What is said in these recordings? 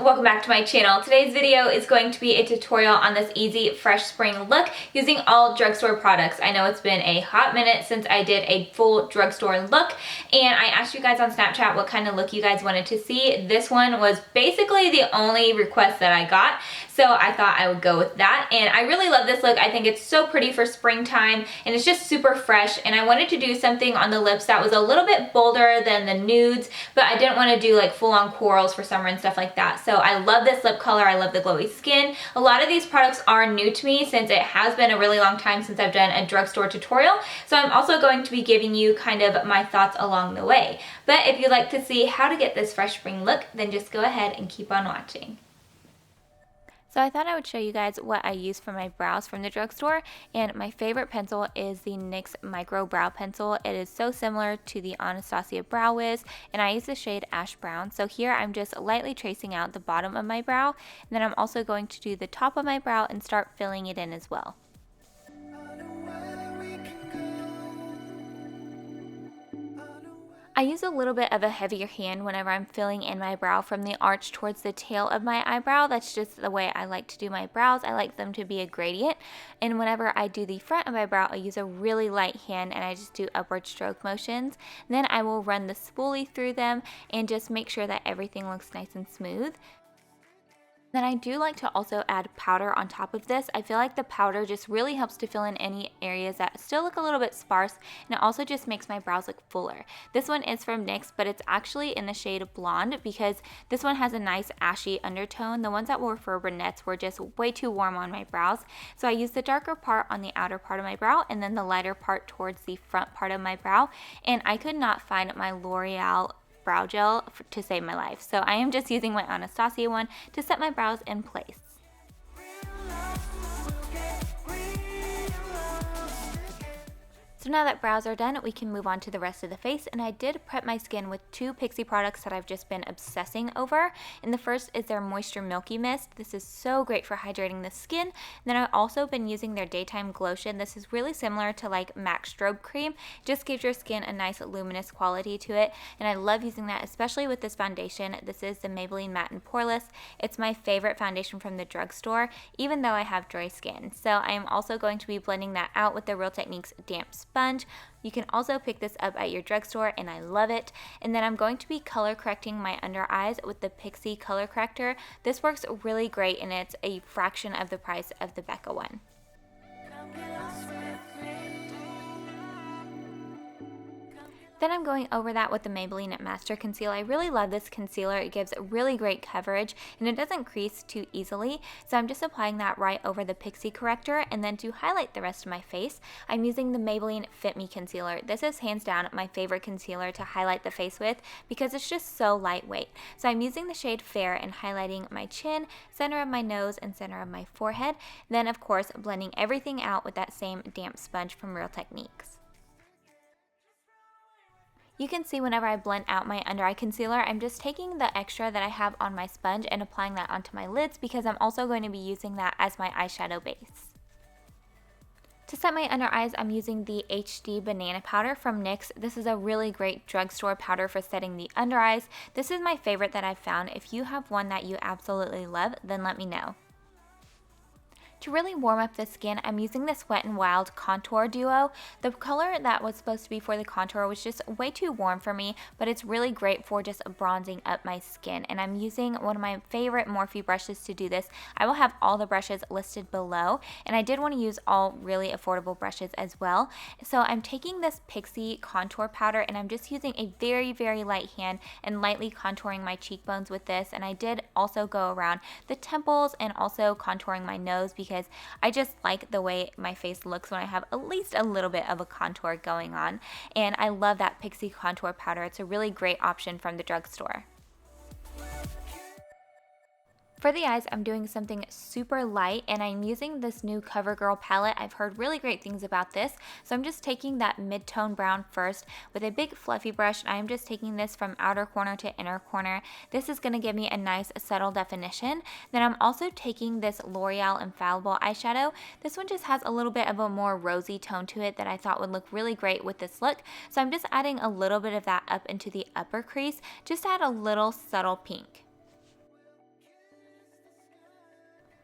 Welcome back to my channel. Today's video is going to be a tutorial on this easy fresh spring look using all drugstore products. I know it's been a hot minute since I did a full drugstore look, and I asked you guys on Snapchat what kind of look you guys wanted to see. This one was basically the only request that I got, so I thought I would go with that. And I really love this look. I think it's so pretty for springtime, and it's just super fresh. And I wanted to do something on the lips that was a little bit bolder than the nudes, but I didn't want to do like full-on corals for summer and stuff like that. So I love this lip color. I love the glowy skin. A lot of these products are new to me since it has been a really long time since I've done a drugstore tutorial. So I'm also going to be giving you kind of my thoughts along the way. But if you'd like to see how to get this fresh spring look, then just go ahead and keep on watching. So I thought I would show you guys what I use for my brows from the drugstore, and my favorite pencil is the NYX Micro Brow Pencil. It is so similar to the Anastasia Brow Wiz, and I use the shade Ash Brown. So here I'm just lightly tracing out the bottom of my brow, and then I'm also going to do the top of my brow and start filling it in as well. I use a little bit of a heavier hand whenever I'm filling in my brow from the arch towards the tail of my eyebrow. That's just the way I like to do my brows. I like them to be a gradient. And whenever I do the front of my brow, I use a really light hand and I just do upward stroke motions. Then I will run the spoolie through them and just make sure that everything looks nice and smooth. Then I do like to also add powder on top of this. I feel like the powder just really helps to fill in any areas that still look a little bit sparse, and it also just makes my brows look fuller. This one is from NYX, but it's actually in the shade Blonde because this one has a nice ashy undertone. The ones that were for brunettes were just way too warm on my brows. So I used the darker part on the outer part of my brow and then the lighter part towards the front part of my brow. And I could not find my L'Oreal brow gel to save my life, so I am just using my Anastasia one to set my brows in place. So now that brows are done, we can move on to the rest of the face, and I did prep my skin with two Pixie products that I've just been obsessing over. And the first is their Moisture Milky Mist. This is so great for hydrating the skin. And then I've also been using their Daytime Glowtion. This is really similar to like MAC Strobe Cream. Just gives your skin a nice luminous quality to it, and I love using that, especially with this foundation. This is the Maybelline Matte and Poreless. It's my favorite foundation from the drugstore, even though I have dry skin. So I am also going to be blending that out with the Real Techniques Damp Sponge. You can also pick this up at your drugstore, and I love it. And then I'm going to be color correcting my under eyes with the Pixie color corrector. This works really great, and it's a fraction of the price of the Becca one. Then I'm going over that with the Maybelline Master Conceal. I really love this concealer. It gives really great coverage and it doesn't crease too easily. So I'm just applying that right over the Pixie corrector, and then to highlight the rest of my face, I'm using the Maybelline Fit Me Concealer. This is hands down my favorite concealer to highlight the face with because it's just so lightweight. So I'm using the shade Fair and highlighting my chin, center of my nose, and center of my forehead. Then of course blending everything out with that same damp sponge from Real Techniques. You can see whenever I blend out my under eye concealer, I'm just taking the extra that I have on my sponge and applying that onto my lids because I'm also going to be using that as my eyeshadow base. To set my under eyes, I'm using the HD Banana powder from NYX. This is a really great drugstore powder for setting the under eyes. This is my favorite that I've found. If you have one that you absolutely love, then let me know. To really warm up the skin, I'm using this Wet n Wild Contour Duo. The color that was supposed to be for the contour was just way too warm for me, but it's really great for just bronzing up my skin. And I'm using one of my favorite Morphe brushes to do this. I will have all the brushes listed below, and I did want to use all really affordable brushes as well. So I'm taking this Pixie contour powder, and I'm just using a very, very light hand and lightly contouring my cheekbones with this. And I did also go around the temples and also contouring my nose because I just like the way my face looks when I have at least a little bit of a contour going on. And I love that Pixie contour powder. It's a really great option from the drugstore. For the eyes, I'm doing something super light, and I'm using this new Covergirl palette. I've heard really great things about this, so I'm just taking that mid-tone brown first with a big fluffy brush, and I'm just taking this from outer corner to inner corner. This is going to give me a nice subtle definition. Then I'm also taking this L'Oreal Infallible eyeshadow. This one just has a little bit of a more rosy tone to it that I thought would look really great with this look, so I'm just adding a little bit of that up into the upper crease, just to add a little subtle pink.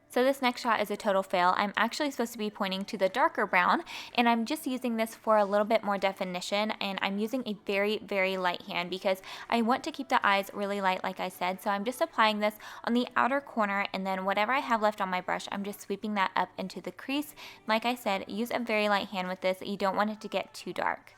So this next shot is a total fail. I'm actually supposed to be pointing to the darker brown, and I'm just using this for a little bit more definition, and I'm using a very, very light hand because I want to keep the eyes really light like I said. So I'm just applying this on the outer corner, and then whatever I have left on my brush, I'm just sweeping that up into the crease. Like I said, use a very light hand with this. You don't want it to get too dark.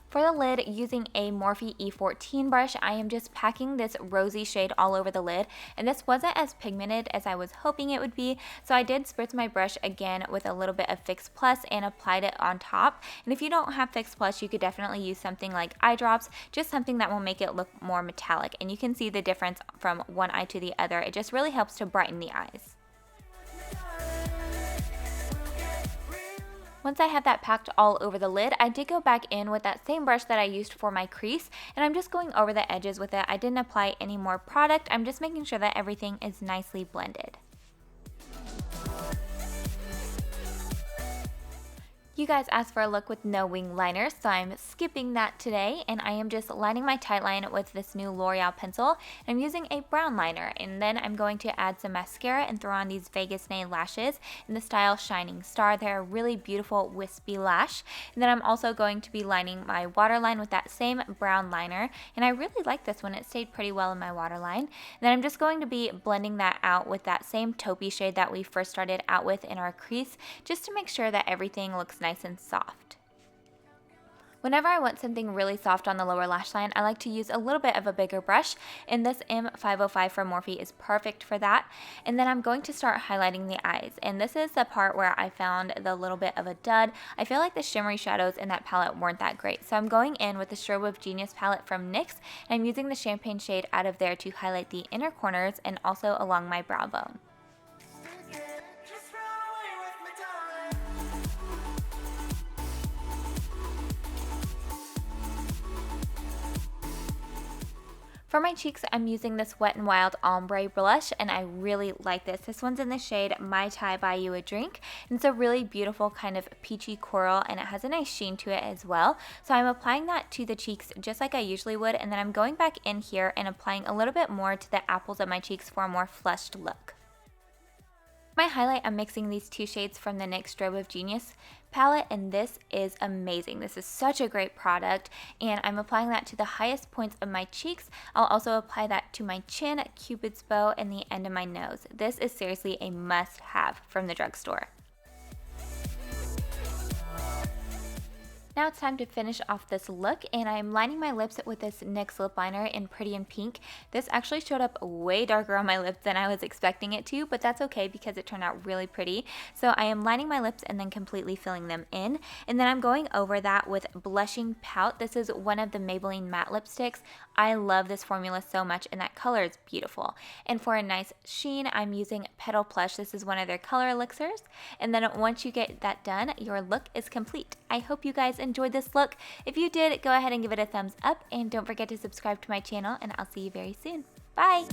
For the lid, using a Morphe E14 brush, I am just packing this rosy shade all over the lid, and this wasn't as pigmented as I was hoping it would be, so I did spritz my brush again with a little bit of Fix Plus and applied it on top. And if you don't have Fix Plus, you could definitely use something like eye drops, just something that will make it look more metallic, and you can see the difference from one eye to the other. It just really helps to brighten the eyes. Once I had that packed all over the lid, I did go back in with that same brush that I used for my crease, and I'm just going over the edges with it. I didn't apply any more product. I'm just making sure that everything is nicely blended. You guys asked for a look with no wing liner, so I'm skipping that today, and I am just lining my tight line with this new L'Oreal pencil. I'm using a brown liner, and then I'm going to add some mascara and throw on these Vegas nail lashes in the style Shining Star. They're a really beautiful wispy lash. And then I'm also going to be lining my waterline with that same brown liner, and I really like this one. It stayed pretty well in my waterline. And then I'm just going to be blending that out with that same taupey shade that we first started out with in our crease, just to make sure that everything looks nice and soft. Whenever I want something really soft on the lower lash line, I like to use a little bit of a bigger brush, and this M505 from Morphe is perfect for that. And then I'm going to start highlighting the eyes, and this is the part where I found the little bit of a dud. I feel like the shimmery shadows in that palette weren't that great, so I'm going in with the Strobe of Genius palette from NYX, and I'm using the champagne shade out of there to highlight the inner corners and also along my brow bone. For my cheeks, I'm using this Wet n Wild Ombre blush, and I really like this. This one's in the shade Mai Tai Buy You a Drink, and it's a really beautiful kind of peachy coral, and it has a nice sheen to it as well. So I'm applying that to the cheeks just like I usually would, and then I'm going back in here and applying a little bit more to the apples of my cheeks for a more flushed look. My highlight, I'm mixing these two shades from the NYX Strobe of Genius palette, and this is amazing. This is such a great product, and I'm applying that to the highest points of my cheeks. I'll also apply that to my chin, Cupid's bow, and the end of my nose. This is seriously a must-have from the drugstore. Now it's time to finish off this look, and I'm lining my lips with this NYX lip liner in Pretty in Pink. This actually showed up way darker on my lips than I was expecting it to, but that's okay because it turned out really pretty. So I am lining my lips and then completely filling them in, and then I'm going over that with Blushing Pout. This is one of the Maybelline matte lipsticks. I love this formula so much, and that color is beautiful. And for a nice sheen, I'm using Petal Plush. This is one of their color elixirs, and then once you get that done, your look is complete. I hope you guys enjoyed this look. If you did, go ahead and give it a thumbs up, and don't forget to subscribe to my channel, and I'll see you very soon. Bye!